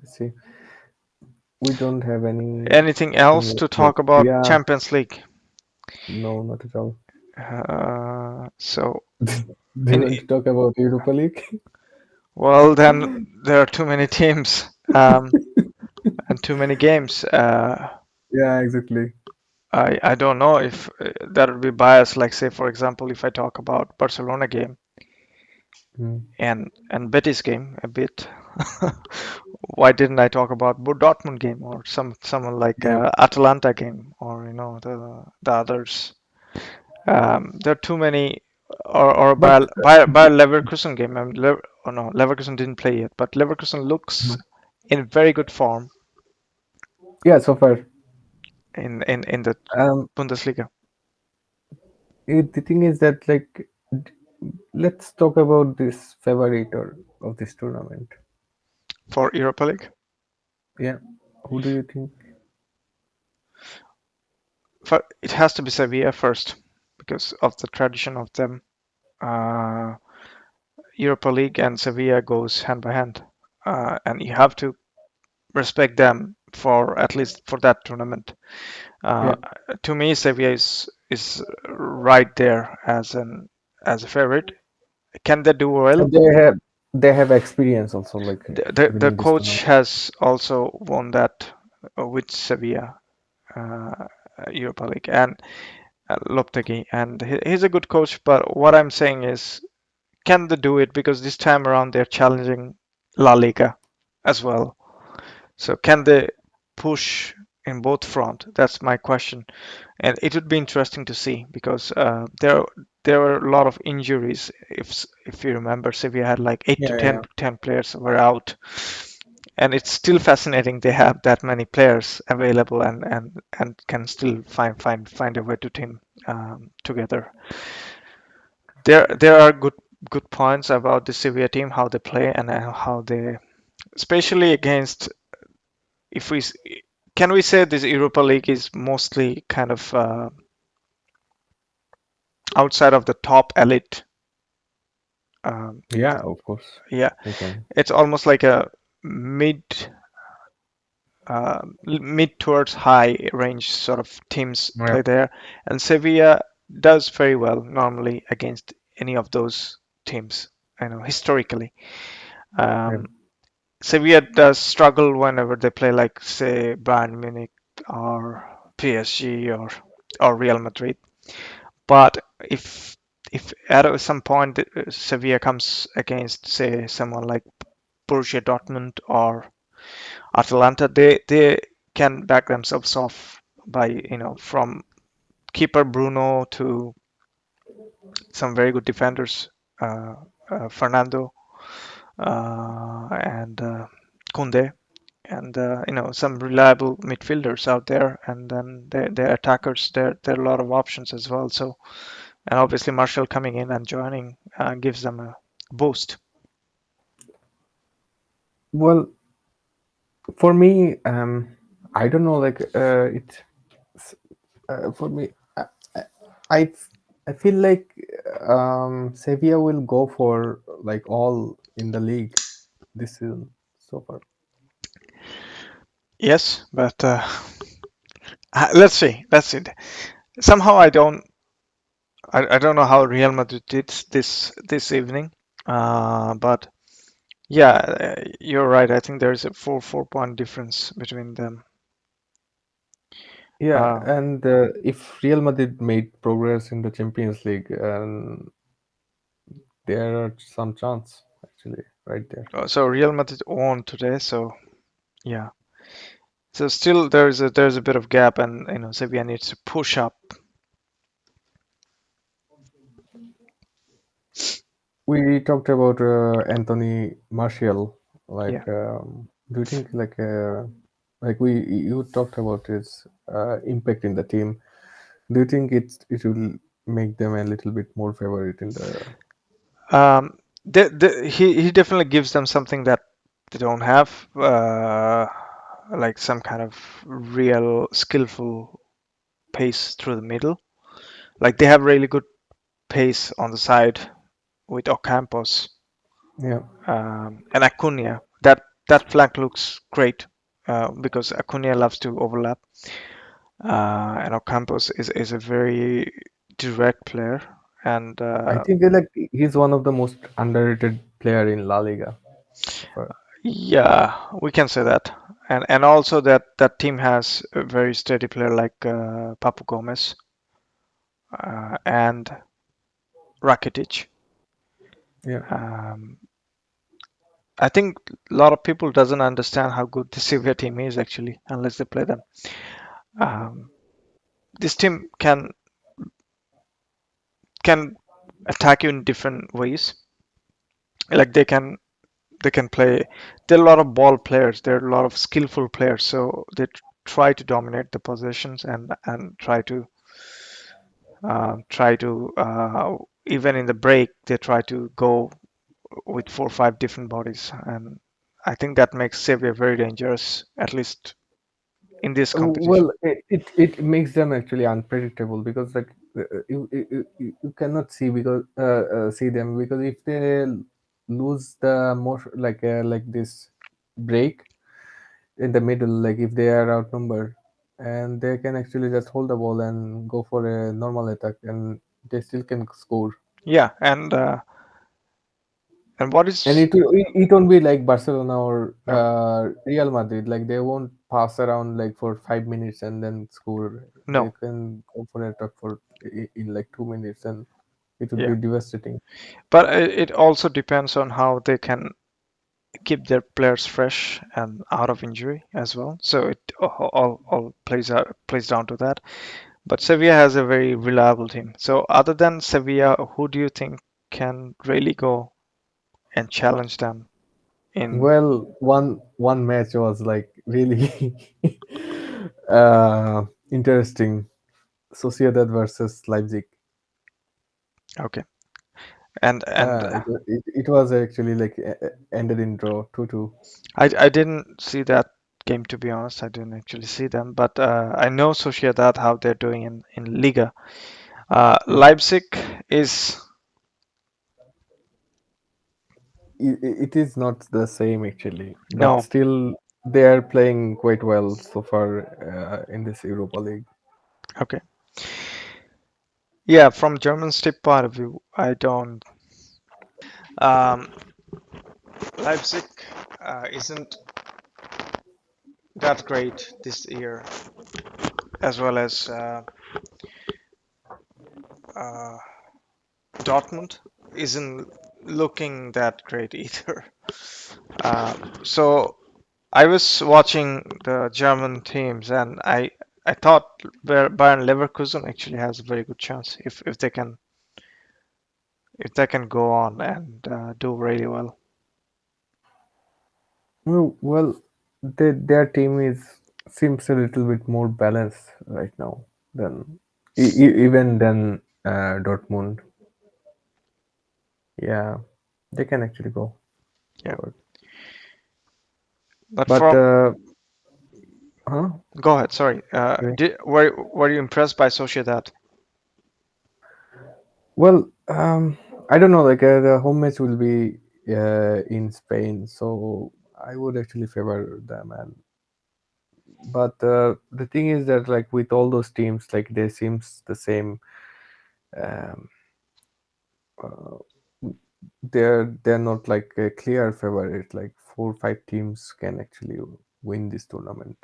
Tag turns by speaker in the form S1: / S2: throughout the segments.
S1: Let's see. We don't have
S2: Anything else
S1: anything
S2: to
S1: like
S2: talk about
S1: yeah.
S2: Champions League?
S1: No, not at all.
S2: So
S1: Do you
S2: in
S1: want to talk about Europa League?
S2: well, then there are too many teams and too many games.
S1: Yeah, exactly.
S2: I don't know if that would be biased. Like say for example, if I talk about Barcelona game
S1: Mm.
S2: and Betis game a bit, why didn't I talk about Dortmund game or someone like
S1: Yeah,
S2: Atalanta game or the others? There are too many, or
S1: but
S2: Bayer Leverkusen game. Oh no, Leverkusen didn't play yet, but Leverkusen looks in very good form
S1: yeah, so far.
S2: in the
S1: Um,
S2: Bundesliga
S1: the thing is that like, let's talk about this favoritor of this tournament.
S2: for Europa League.
S1: Yeah, who do you think?
S2: It has to be Sevilla first because of the tradition of them. Uh, Europa League and Sevilla goes hand by hand, and you have to respect them for at least for that tournament. Uh,
S1: Yeah,
S2: to me, Sevilla is right there as a favorite. Can they do well?
S1: and they have experience also, like
S2: The
S1: winning this
S2: coach
S1: tournament.
S2: has also won that with Sevilla uh, Europa League and Lopetegui, and he's a good coach. But what I'm saying is, can they do it? Because this time around they're challenging La Liga as well. So can they push in both front? That's my question, and it would be interesting to see because there were a lot of injuries. If you remember, Sevilla had like eight to
S1: Yeah, yeah,
S2: 10 players were out, and it's still fascinating they have that many players available and can still find a way to team together. There are good points about the Sevilla team, how they play and how they, especially against, if we can we say this Europa League is mostly kind of outside of the top elite. Um,
S1: yeah. Of course,
S2: yeah,
S1: we can.
S2: it's almost like a mid mid towards high range sort of teams
S1: Yeah,
S2: play there, and Sevilla does very well normally against any of those teams. I know historically,
S1: yeah.
S2: um, Sevilla does struggle whenever they play like say Bayern Munich or PSG or Real Madrid. But if at some point Sevilla comes against say someone like Borussia Dortmund or Atalanta, they can back themselves off by from keeper Bruno to some very good defenders, uh, Fernando and Kunde, and some reliable midfielders out there, and then their attackers. There are a lot of options as well. So and obviously Marshall coming in and joining gives them a boost.
S1: Well, for me, I don't know. Like, for me, I, I I feel like Sevilla will go for like all in the league this season so far.
S2: Yes, but let's see. That's it. Somehow I don't know how Real Madrid did this evening, but yeah, you're right. I think there's a four point difference between them.
S1: Yeah,
S2: Uh,
S1: and if Real Madrid made progress in the Champions League, there are some chance actually right there.
S2: so Real Madrid won today, so yeah. So still there's a bit of gap, and Sevilla needs to push up.
S1: We talked about Anthony Martial.
S2: Yeah.
S1: Like, do you think like we you talked about his impact in the team? Do you think it will make them a little bit more favorite in the?
S2: He definitely gives them something that they don't have, like some kind of real skillful pace through the middle. Like they have really good pace on the side with Ocampos
S1: Yeah,
S2: and Acuna. that flank looks great because Acuna loves to overlap. And Ocampos is a very direct player, and
S1: I think like he's one of the most underrated player in La Liga so far.
S2: yeah, we can say that. And also that team has a very steady player like Papu Gomez and Rakitic.
S1: Yeah.
S2: Um, I think a lot of people doesn't understand how good the Sevilla team is actually unless they play them. Um, this team can attack you in different ways. Like they can play. There are a lot of ball players. There are a lot of skillful players. So they try to dominate the possessions and try to even in the break they try to go with 4 or 5 different bodies, and I think that makes Sevilla very dangerous, at least in this competition.
S1: Well, it makes them actually unpredictable because like you cannot see because see them because if they lose the most like this break in the middle, like if they are outnumbered, and they can actually just hold the ball and go for a normal attack, and they still can score.
S2: Yeah, and what
S1: And
S2: is
S1: it won't be like Barcelona or
S2: no,
S1: Real Madrid. Like they won't pass around like for 5 minutes and then score. They
S2: no,
S1: can go for an attack for in like 2 minutes, and it would
S2: yeah,
S1: be devastating.
S2: but it also depends on how they can keep their players fresh and out of injury as well. So it all plays down to that. But Sevilla has a very reliable team. So other than Sevilla, who do you think can really go and challenge them in?
S1: Well, one match was like really interesting. Sociedad versus Leipzig.
S2: Okay, and
S1: It was actually like ended in draw 2-2.
S2: I didn't see that game, to be honest. I didn't actually see them, but I know Sociedad how they're doing in Liga.
S1: Yeah.
S2: Leipzig is
S1: It is not the same actually, but
S2: no.
S1: still they are playing quite well so far in this Europa League.
S2: Okay. Yeah, from German step point of view, I don't. Um, Leipzig isn't that great this year, as well as uh, Dortmund isn't looking that great either. So I was watching the German teams, and I thought Bayern Leverkusen actually has a very good chance if they can go on and do really well.
S1: Well, their team is seems a little bit more balanced right now than even than Dortmund. Yeah, they can actually go
S2: Yeah,
S1: forward.
S2: but
S1: But
S2: from
S1: huh?
S2: go ahead. Sorry.
S1: Okay.
S2: Were you impressed by Sociedad?
S1: Well, I don't know. Like the home match will be in Spain, so I would actually favor them. And but the thing is that like with all those teams, like they seems the same. Um, uh, they're not like a clear favorite. Like 4 or 5 teams can actually win this tournament.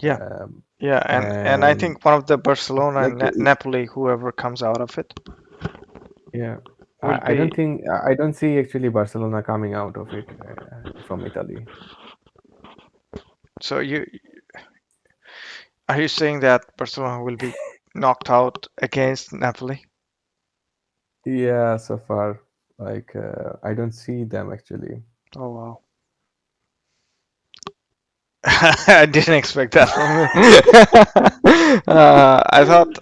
S2: Yeah,
S1: Um,
S2: yeah, and I
S1: and
S2: think one of the Barcelona
S1: like
S2: and Napoli, whoever comes out of it,
S1: yeah,
S2: will
S1: I don't
S2: be.
S1: think I don't see actually Barcelona coming out of it from Italy.
S2: So are you saying that Barcelona will be knocked out against Napoli?
S1: Yeah, so far, like I don't see them actually.
S2: Oh wow. I didn't expect that from you. I thought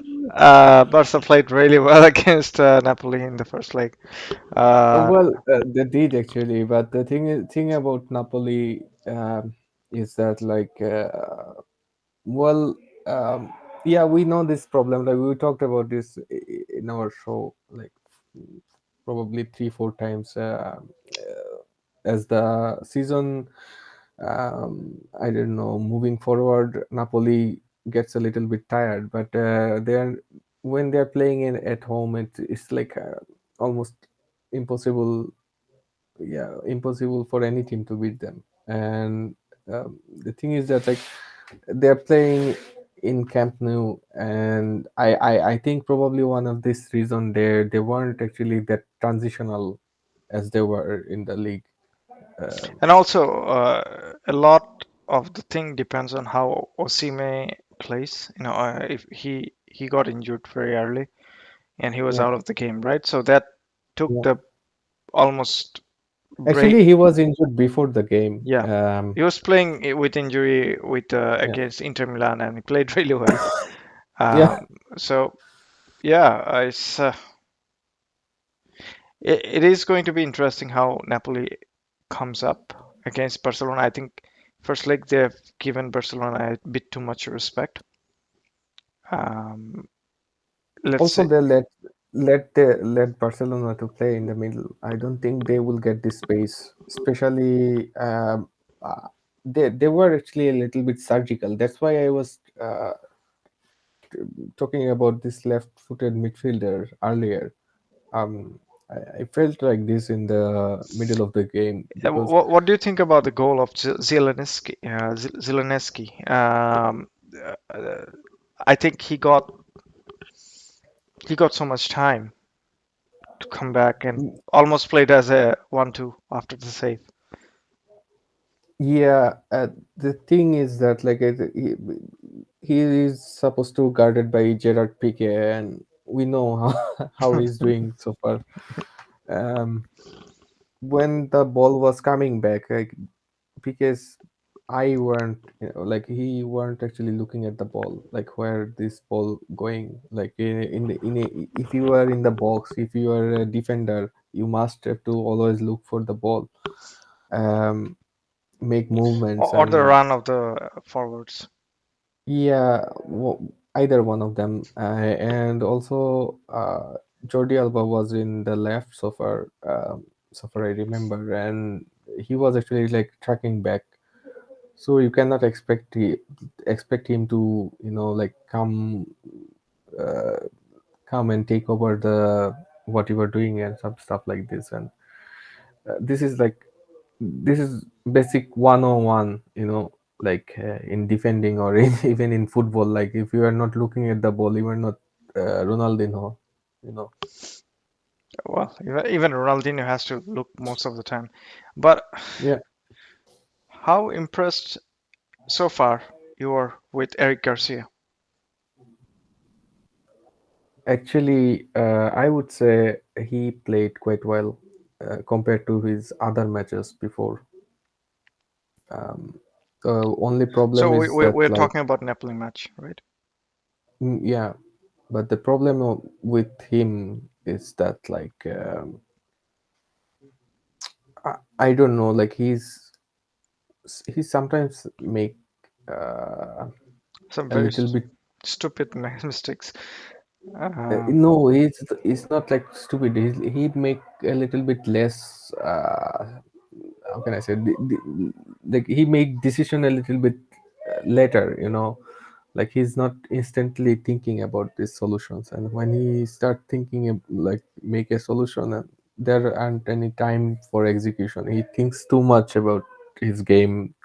S2: Barca played really well against Napoli in the first leg. Uh,
S1: Well, they did actually, but the thing about Napoli is that like well yeah, we know this problem. Like we talked about this in our show like probably 3 4 times as the season I don't know. Moving forward, Napoli gets a little bit tired, but they're when they're playing in at home, it's like almost impossible. Yeah, impossible for any team to beat them. And the thing is that like they're playing in Camp Nou, and I think probably one of this reason they weren't actually that transitional as they were in the league. Um,
S2: And also, a lot of the thing depends on how Osimhen plays. If he got injured very early and he was
S1: yeah,
S2: out of the game, right? So that took
S1: yeah.
S2: the almost break.
S1: Actually, he was injured before the game.
S2: Yeah, he was playing with injury with
S1: Yeah,
S2: against Inter Milan, and he played really well.
S1: yeah.
S2: So yeah, it is going to be interesting how Napoli comes up against Barcelona. I think first leg they've given Barcelona a bit too much respect. Um, let's
S1: Also,
S2: say,
S1: they let Barcelona to play in the middle. I don't think they will get this space, especially they were actually a little bit surgical. That's why I was talking about this left-footed midfielder earlier. Um, I felt like this in the middle of the game because
S2: what do you think about the goal of Zielinski? Zielinski. Uh, I think he got so much time to come back and almost played as a 1-2 after the save.
S1: yeah, the thing is that like he is supposed to guarded by Gerard Piqué, and we know how he's doing so far. Um, when the ball was coming back, like Piqué's eye weren't, like he weren't actually looking at the ball, like where this ball going. Like if you are in the box, if you are a defender, you must have to always look for the ball, um, make movements,
S2: Or the
S1: and
S2: run of the forwards.
S1: yeah, either one of them. And also, Jordi Alba was in the left so far I remember, and he was actually like tracking back. So you cannot expect him to, like uh, come and take over the what you were doing and some stuff like this. And this is basic 101, like in defending or even in football. Like if you are not looking at the ball, you are not Ronaldinho, you know.
S2: Well, even Ronaldinho has to look most of the time. But
S1: Yeah,
S2: how impressed so far you are with Eric Garcia?
S1: actually, I would say he played quite well compared to his other matches before. The only problem
S2: So
S1: is that
S2: we're
S1: like,
S2: talking about Napoli match, right?
S1: yeah, but the problem with him is that like I don't know, like he sometimes make uh,
S2: Some
S1: a
S2: very
S1: little bit.
S2: stupid mistakes. Uh,
S1: No, he's not like stupid. He make a little bit less. How can I say? Like he make decision a little bit later. Like he's not instantly thinking about these solutions. And when he start thinking like make a solution, there aren't any time for execution. He thinks too much about his game,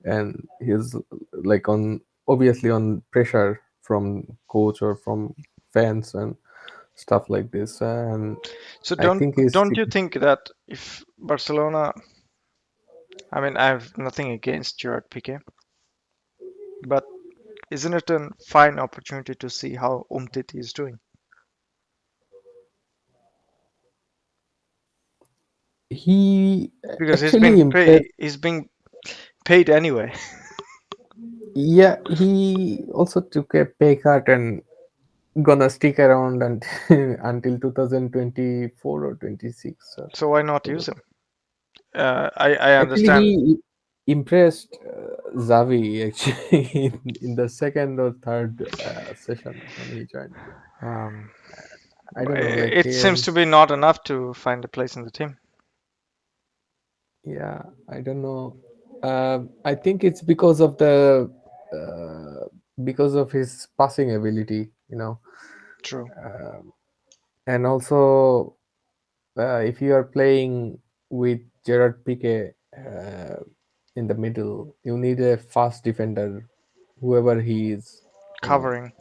S1: and he's like on obviously on pressure from coach or from fans and stuff like this. And
S2: so
S1: I
S2: don't
S1: think he's
S2: don't you think that if Barcelona, I mean, I have nothing against Gerard Piqué, but isn't it a fine opportunity to see how Umtiti is doing?
S1: he
S2: Because
S1: actually impressed.
S2: he's being paid anyway.
S1: Yeah, he also took a pay cut and gonna stick around until until 2024 or 26.
S2: So why not use
S1: So
S2: him? I
S1: actually,
S2: understand.
S1: he impressed Xavi actually in the second or third session when he joined.
S2: Um,
S1: I don't know, like
S2: it seems to be not enough to find a place in the team.
S1: yeah, I don't know. I think it's uh, because of his passing ability, you know,
S2: True.
S1: and also if you are playing with Gerard Piqué in the middle, you need a fast defender, whoever he is, you know.
S2: Covering.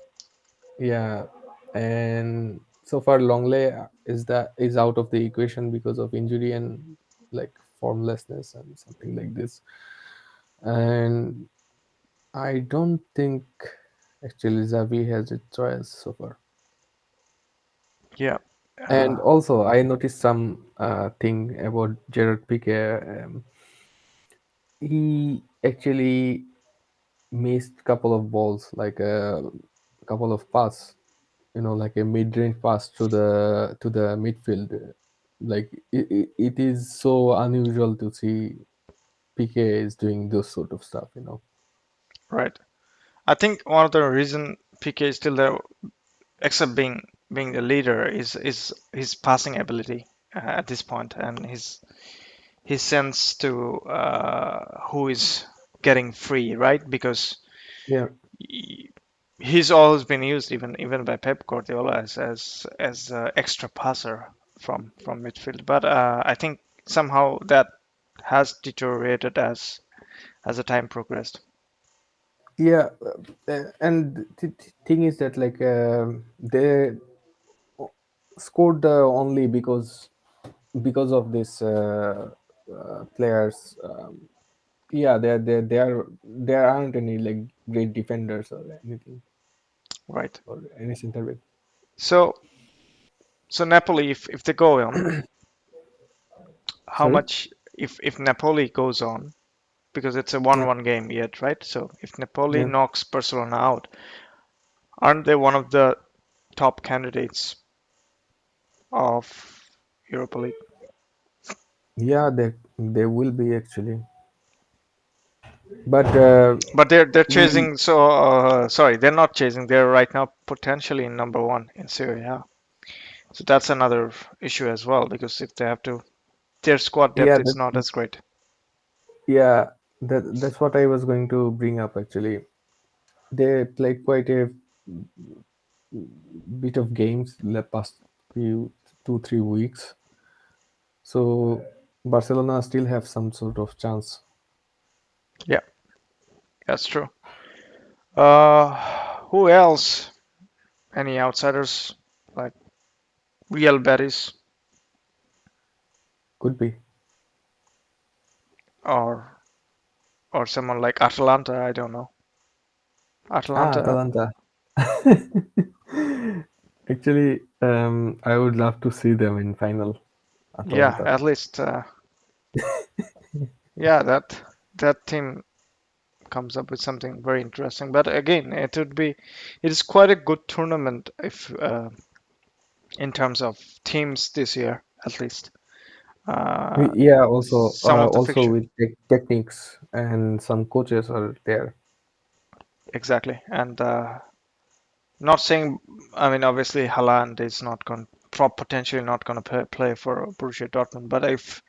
S1: Yeah, and so far Longley is out of the equation because of injury and like formlessness and something like this. And I don't think actually Xavi has a choice so far.
S2: Yeah.
S1: And
S2: Uh,
S1: also, I noticed some thing about Gerard Piqué. He actually missed couple of balls, like a couple of pass, you know, like a mid-range pass to the midfield. Like it is so unusual to see Piqué is doing those sort of stuff, you know.
S2: right. I think one of the reason PK is still there, except being the leader, is his passing ability at this point and his sense to who is getting free, right? Because
S1: Yeah,
S2: he- he's always been used, even by Pep Guardiola, as extra passer from midfield. But I think somehow that has deteriorated as the time progressed.
S1: yeah, and the thing is that like they scored only because of this players. Yeah, there aren't any like great defenders or anything
S2: Right.
S1: or any center back.
S2: So Napoli, if they go on, how
S1: Sorry.
S2: much if Napoli goes on, because it's a
S1: Yeah,
S2: 1-1 game yet, right? So if Napoli
S1: yeah,
S2: knocks Barcelona out, aren't they one of the top candidates of Europa League?
S1: yeah. They will be actually, but
S2: But they're
S1: we
S2: chasing. So sorry, they're not chasing. They're right now potentially in number one in Serie A. So that's another issue as well because if they have to, their squad depth
S1: yeah
S2: is not as great.
S1: yeah that's what I was going to bring up actually. They played quite a bit of games the past few 2 3 weeks, so Barcelona still have some sort of chance.
S2: Yeah, that's true. Who else? Any outsiders like Real Betis
S1: Could be.
S2: or someone like Atalanta? I don't know. Atalanta.
S1: Atalanta. Actually, I would love to see them in final.
S2: Yeah,
S1: Atalanta.
S2: at least. Yeah, that team comes up with something very interesting. But again, it is quite a good tournament if in terms of teams this year, at least. Uh,
S1: Yeah, also,
S2: some of the
S1: also
S2: fixture
S1: with techniques and some coaches are there.
S2: exactly, and not saying. I mean, obviously, Haaland is not going potentially not going to play for Borussia Dortmund, but if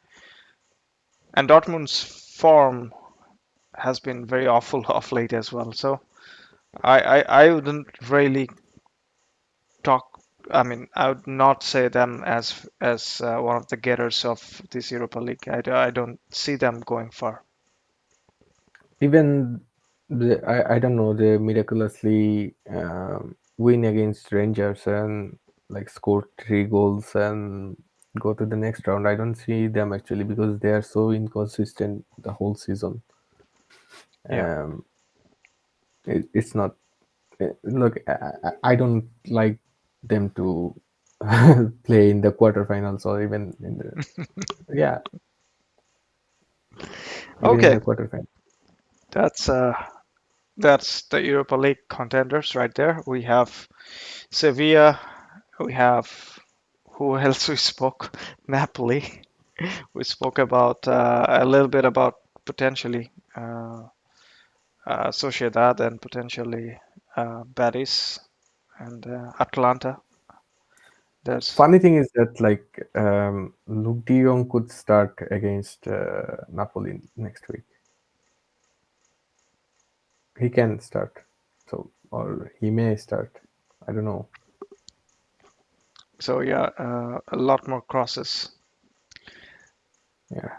S2: and Dortmund's form has been very awful of late as well. So I wouldn't really talk. I mean, I would not say them as one of the getters of this Europa League. I don't see them going far.
S1: Even I don't know, they miraculously win against Rangers and like score 3 goals and go to the next round. I don't see them actually because they are so inconsistent the whole season.
S2: Yeah.
S1: Um, it's not. Look, I don't like them to play in the quarterfinals or even in the, yeah, even in
S2: Okay,
S1: the quarterfinals.
S2: that's uh that's the Europa League contenders right there. We have Sevilla. We have who else we spoke? Napoli. We spoke about a little bit about potentially Sociedad and potentially Betis and Atlanta. There's
S1: Funny thing is that like Luke De Jong could start against Napoli next week. he can start. So or he may start. I don't know.
S2: So yeah, a lot more crosses.
S1: Yeah.